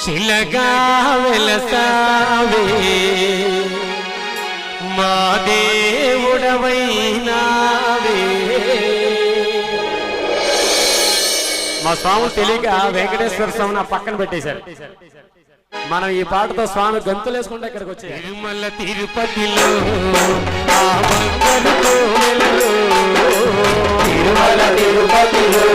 శిలగా వెలసావే మా దేవుడవైనావే. మా స్వామి తెలియక వెంకటేశ్వర స్వామిని పక్కన పెట్టేశారు. మనం ఈ పాటతో స్వామి గంతులు వేసుకుంటే ఇక్కడికి వచ్చే తిరుమల తిరుపతిలో తిరుమల తిరుపతిలో